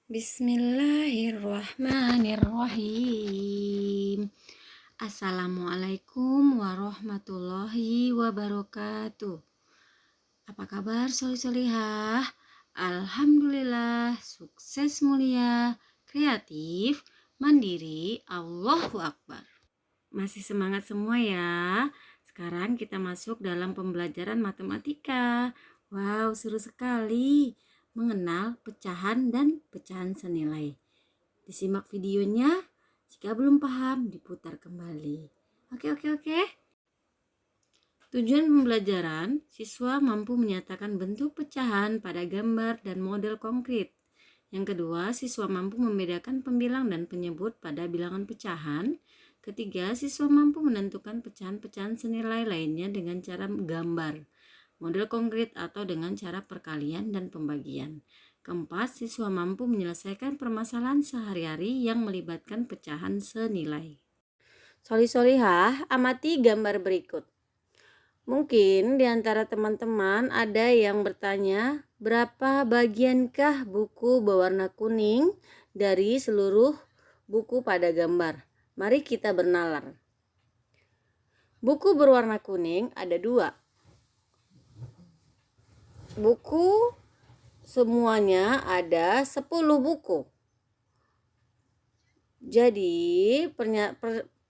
Bismillahirrahmanirrahim. Assalamualaikum warahmatullahi wabarakatuh. Apa kabar solih-solihah? Alhamdulillah, sukses mulia, kreatif, mandiri, Allahu Akbar. Masih semangat semua ya? Sekarang kita masuk dalam pembelajaran matematika. Wow, seru sekali mengenal pecahan dan pecahan senilai. Disimak videonya, jika belum paham diputar kembali. Oke. Tujuan pembelajaran, siswa mampu menyatakan bentuk pecahan pada gambar dan model konkret. Yang kedua, siswa mampu membedakan pembilang dan penyebut pada bilangan pecahan. Ketiga, siswa mampu menentukan pecahan-pecahan senilai lainnya dengan cara gambar, model konkret atau dengan cara perkalian dan pembagian. Keempat, siswa mampu menyelesaikan permasalahan sehari-hari yang melibatkan pecahan senilai. Solih-solihah, amati gambar berikut. Mungkin di antara teman-teman ada yang bertanya, berapa bagiankah buku berwarna kuning dari seluruh buku pada gambar? Mari kita bernalar. Buku berwarna kuning ada 2. Buku semuanya ada 10 buku. Jadi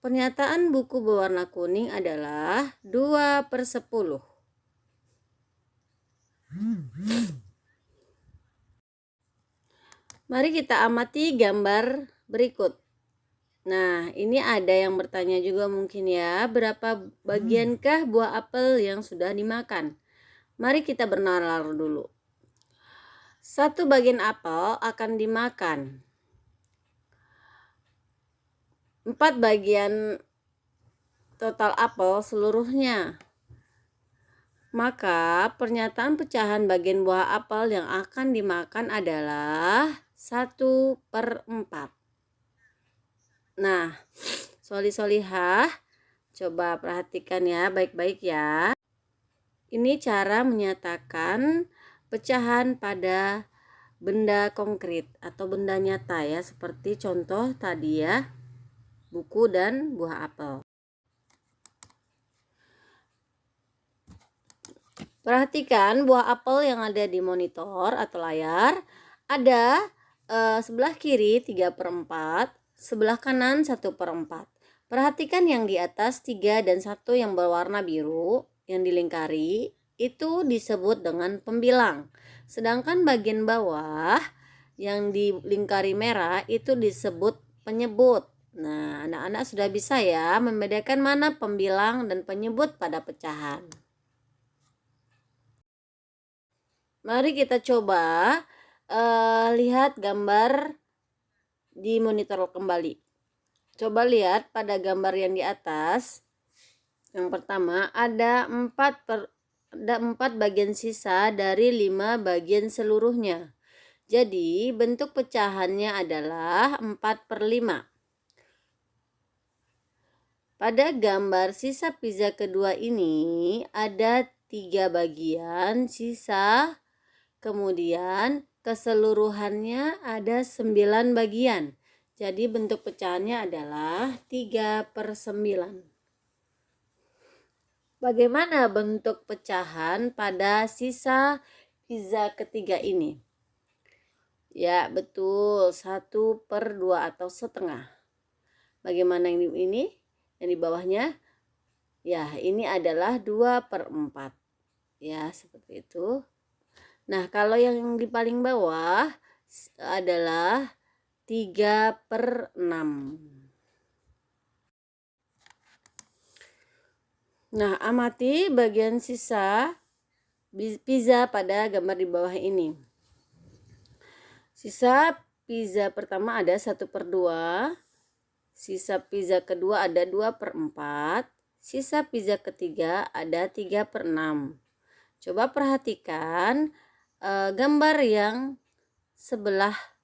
pernyataan buku berwarna kuning adalah 2/10. Mari kita amati gambar berikut. Nah, ini ada yang bertanya juga mungkin ya, berapa bagiankah buah apel yang sudah dimakan? Mari kita bernalar dulu. 1 bagian apel akan dimakan. 4 bagian total apel seluruhnya. Maka pernyataan pecahan bagian buah apel yang akan dimakan adalah 1/4. Nah, solih-solihah, coba perhatikan ya baik-baik ya. Ini cara menyatakan pecahan pada benda konkret atau benda nyata ya, seperti contoh tadi ya, buku dan buah apel. Perhatikan buah apel yang ada di monitor atau layar. Ada sebelah kiri 3/4, sebelah kanan 1/4. Perhatikan yang di atas 3 dan 1 yang berwarna biru yang dilingkari itu disebut dengan pembilang. Sedangkan bagian bawah yang dilingkari merah itu disebut penyebut. Nah, anak-anak sudah bisa ya membedakan mana pembilang dan penyebut pada pecahan. Mari kita coba lihat gambar di monitor kembali. Coba lihat pada gambar yang di atas. Yang pertama ada 4 bagian sisa dari 5 bagian seluruhnya. Jadi bentuk pecahannya adalah 4/5. Pada gambar sisa pizza kedua ini ada 3 bagian sisa, kemudian keseluruhannya ada 9 bagian. Jadi bentuk pecahannya adalah 3/9. Bagaimana bentuk pecahan pada sisa pizza ketiga ini? Ya betul, 1/2 atau setengah. Bagaimana yang ini? Yang di bawahnya? Ya ini adalah 2/4. Ya seperti itu. Nah kalau yang di paling bawah adalah 3/6. Nah, amati bagian sisa pizza pada gambar di bawah ini. Sisa pizza pertama ada 1/2, sisa pizza kedua ada 2/4, sisa pizza ketiga ada 3/6. Coba perhatikan gambar yang sebelah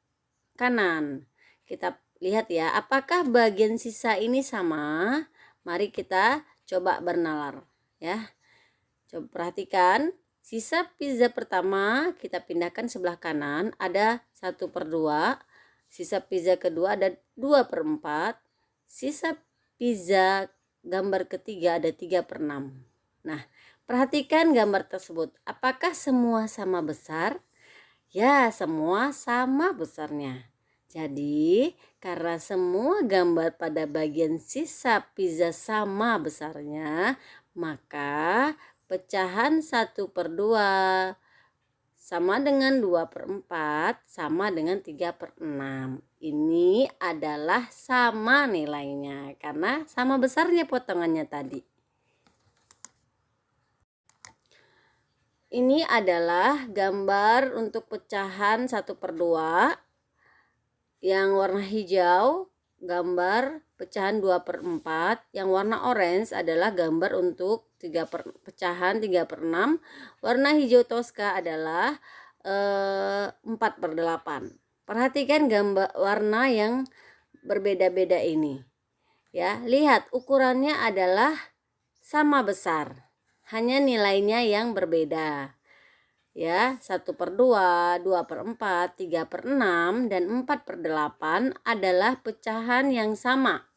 kanan. Kita lihat ya, apakah bagian sisa ini sama? Mari kita coba bernalar ya. Coba perhatikan Sisa pizza pertama kita pindahkan sebelah kanan, ada 1/2. Sisa pizza kedua ada 2/4. Sisa pizza gambar ketiga ada 3/6. Nah, perhatikan gambar tersebut. Apakah semua sama besar? Ya, semua sama besarnya. Jadi, karena semua gambar pada bagian sisa pizza sama besarnya, maka pecahan 1/2 sama dengan 2/4 sama dengan 3/6. Ini adalah sama nilainya karena sama besarnya potongannya tadi. Ini adalah gambar untuk pecahan 1/2. Yang warna hijau gambar pecahan 2/4. Yang warna orange adalah gambar untuk pecahan 3/6. Warna hijau toska adalah 4/8. Perhatikan gambar warna yang berbeda-beda ini. Ya, lihat ukurannya adalah sama besar. Hanya nilainya yang berbeda. Ya, 1/2, 2/4, 3/6, dan 4/8 adalah pecahan yang sama.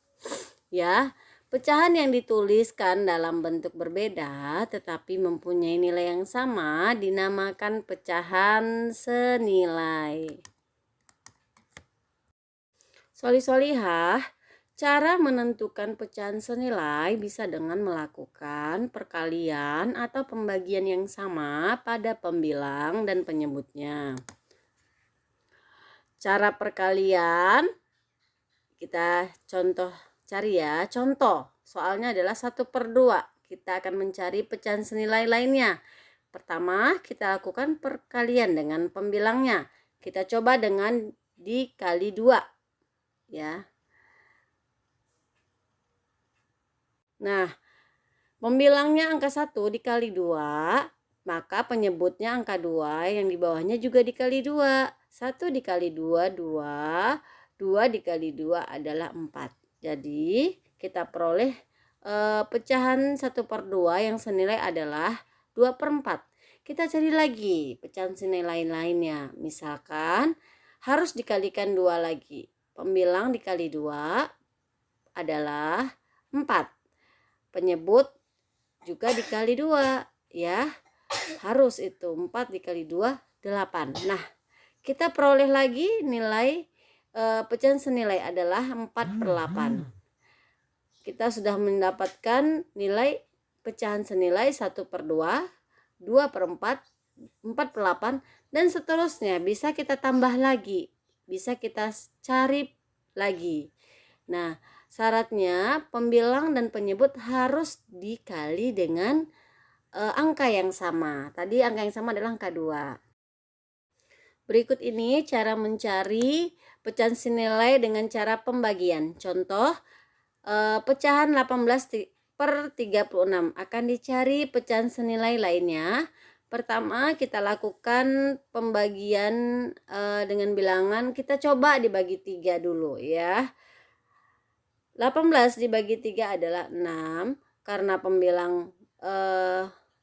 Ya, pecahan yang dituliskan dalam bentuk berbeda tetapi mempunyai nilai yang sama dinamakan pecahan senilai. Soli-solihah, cara menentukan pecahan senilai bisa dengan melakukan perkalian atau pembagian yang sama pada pembilang dan penyebutnya. Cara perkalian kita cari ya. Contoh soalnya adalah 1/2. Kita akan mencari pecahan senilai lainnya. Pertama, kita lakukan perkalian dengan pembilangnya. Kita coba dengan dikali 2 ya. Nah, pembilangnya angka 1 dikali 2, maka penyebutnya angka 2 yang di bawahnya juga dikali 2. 1 dikali 2, 2. 2 dikali 2 adalah 4. Jadi, kita peroleh pecahan 1/2 yang senilai adalah 2/4. Kita cari lagi pecahan senilai lainnya. Misalkan harus dikalikan 2 lagi. Pembilang dikali 2 adalah 4. Penyebut juga dikali 2 ya. Harus itu 4 dikali 2 8. Nah, kita peroleh lagi nilai pecahan senilai adalah 4/8. Kita sudah mendapatkan nilai pecahan senilai 1/2, 2/4, 4/8, dan seterusnya. Bisa kita tambah lagi, bisa kita cari lagi. Nah, syaratnya pembilang dan penyebut harus dikali dengan angka yang sama. Tadi angka yang sama adalah angka 2. Berikut ini cara mencari pecahan senilai dengan cara pembagian. Contoh, pecahan 18/36 akan dicari pecahan senilai lainnya. Pertama, kita lakukan pembagian dengan bilangan. Kita coba dibagi 3 dulu ya. 18 dibagi 3 adalah 6. Karena pembilang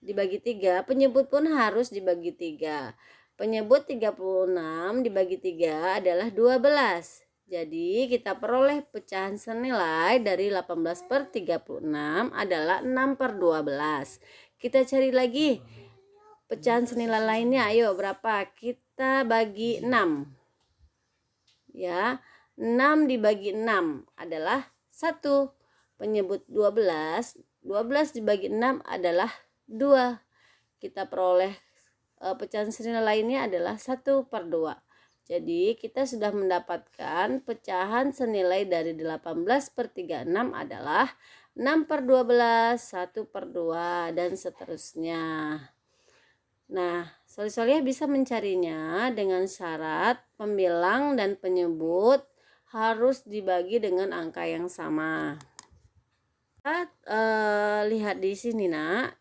dibagi 3, penyebut pun harus dibagi 3. Penyebut 36 dibagi 3 adalah 12. Jadi kita peroleh pecahan senilai dari 18/36 adalah 6/12. Kita cari lagi pecahan senilai lainnya. Ayo, berapa? Kita bagi 6. Ya, 6 dibagi 6 adalah 1. Penyebut 12. 12 dibagi 6 adalah 2. Kita peroleh pecahan senilai lainnya adalah 1/2. Jadi kita sudah mendapatkan pecahan senilai dari 18/36 adalah 6/12, 1/2, dan seterusnya. Nah, soli-solihah bisa mencarinya dengan syarat pembilang dan penyebut harus dibagi dengan angka yang sama. Lihat di sini, Nak.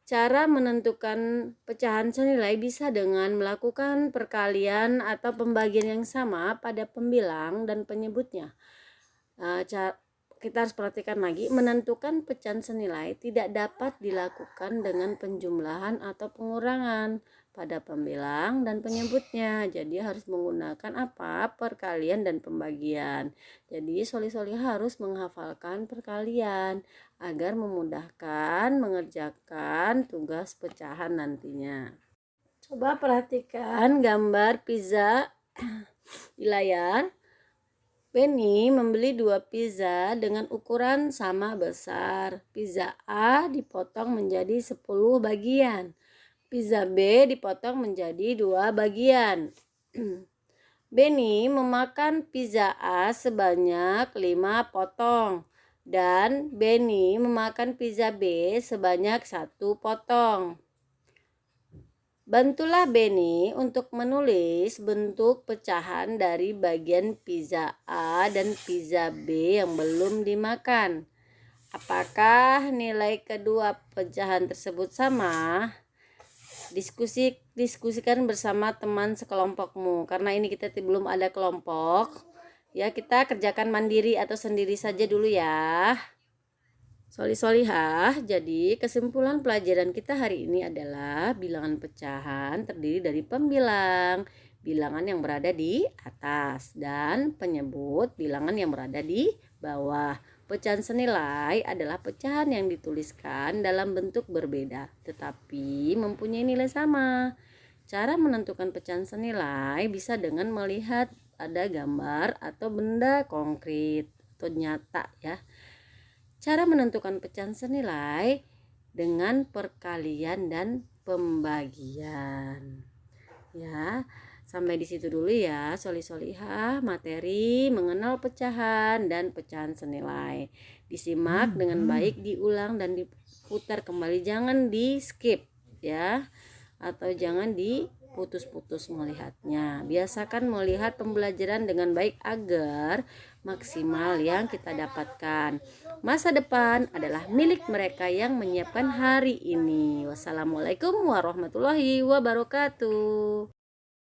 Cara menentukan pecahan senilai bisa dengan melakukan perkalian atau pembagian yang sama pada pembilang dan penyebutnya. kita harus perhatikan lagi, menentukan pecahan senilai tidak dapat dilakukan dengan penjumlahan atau pengurangan pada pembilang dan penyebutnya. Jadi harus menggunakan apa? Perkalian dan pembagian. Jadi soli-soli harus menghafalkan perkalian agar memudahkan mengerjakan tugas pecahan nantinya. Coba perhatikan gambar pizza di layar. Benny membeli 2 pizza dengan ukuran sama besar. Pizza A dipotong menjadi 10 bagian. Pizza B dipotong menjadi 2 bagian. Benny memakan pizza A sebanyak 5 potong. Dan Benny memakan pizza B sebanyak 1 potong. Bantulah Benny untuk menulis bentuk pecahan dari bagian pizza A dan pizza B yang belum dimakan. Apakah nilai kedua pecahan tersebut sama? Diskusikan bersama teman sekelompokmu. Karena ini kita belum ada kelompok, ya kita kerjakan mandiri atau sendiri saja dulu ya. Soli-solihah, jadi kesimpulan pelajaran kita hari ini adalah bilangan pecahan terdiri dari pembilang, bilangan yang berada di atas, dan penyebut bilangan yang berada di bawah. Pecahan senilai adalah pecahan yang dituliskan dalam bentuk berbeda, tetapi mempunyai nilai sama. Cara menentukan pecahan senilai bisa dengan melihat ada gambar atau benda konkret atau nyata ya. Cara menentukan pecahan senilai dengan perkalian dan pembagian. Ya, sampai di situ dulu ya, soli-solihah materi mengenal pecahan dan pecahan senilai. Disimak dengan baik, diulang dan diputar kembali, jangan di skip ya, atau jangan diputus-putus melihatnya. Biasakan melihat pembelajaran dengan baik agar maksimal yang kita dapatkan. Masa depan adalah milik mereka yang menyiapkan hari ini. Wassalamualaikum warahmatullahi wabarakatuh.